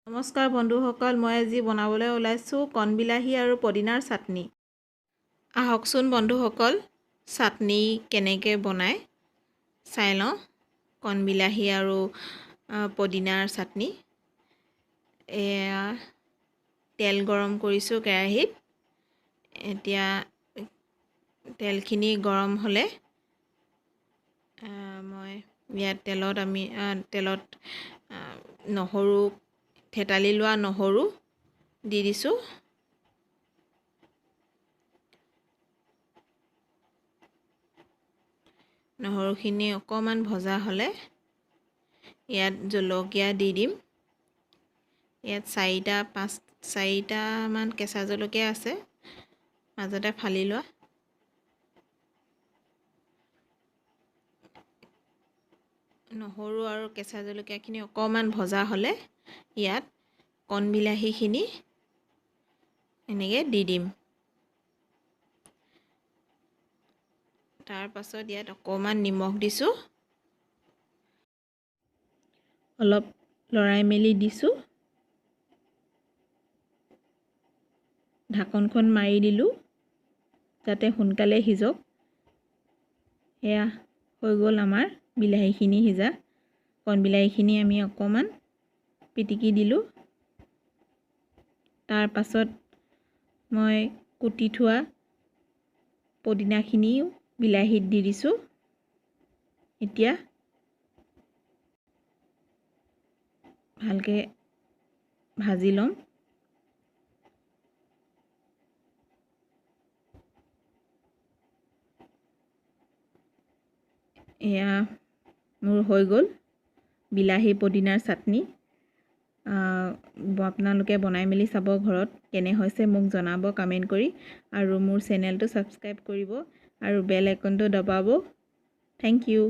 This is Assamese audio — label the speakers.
Speaker 1: নমস্কাৰ বন্ধুসকল, মই আজি বনাবলৈ ওলাইছোঁ কণবিলাহী আৰু পদিনাৰ চাটনি। আহকচোন বন্ধুসকল, চাটনি কেনেকৈ বনাই চাই লওঁ। কণবিলাহী আৰু পদিনাৰ চাটনি। এয়া তেল গৰম কৰিছোঁ কেৰাহীত। এতিয়া তেলখিনি গৰম হ'লে মই ইয়াত তেলত নহৰু, থেতালি লোৱা নহৰু দি দিছোঁ। নহৰুখিনি অকণমান ভজা হ'লে ইয়াত জলকীয়া দি দিম। ইয়াত 4-5মান কেঁচা জলকীয়া আছে, মাজতে ফালি লোৱা। নহৰু আৰু কেঁচা জলকীয়াখিনি অকণমান ভজা হ'লে ইয়াত কণবিলাহীখিনি এনেকৈ দি দিম। তাৰ পাছত ইয়াত অকণমান নিমখ দিছোঁ, অলপ লৰাই মেলি দিছোঁ। ঢাকনখন মাৰি দিলোঁ যাতে সোনকালে সিজক। এয়া হৈ গ'ল আমাৰ বিলাহীখিনি সিজা। কণবিলাহীখিনি আমি অকণমান পিটিকি দিলোঁ। তাৰ পাছত মই কুটি থোৱা পদিনাখিনিও বিলাহীত দি দিছোঁ। এতিয়া ভালকৈ ভাজি ল'ম। এয়া মোৰ হৈ গ'ল বিলাহী পদিনাৰ চাটনি। আপোনালোকে বনাই মেলি চাব ঘৰত, কেনে হৈছে মোক জনাব কমেণ্ট কৰি, আৰু মোৰ চেনেলটো ছাবস্ক্ৰাইব কৰিব আৰু বেল আইকনটো দবাব। Thank U.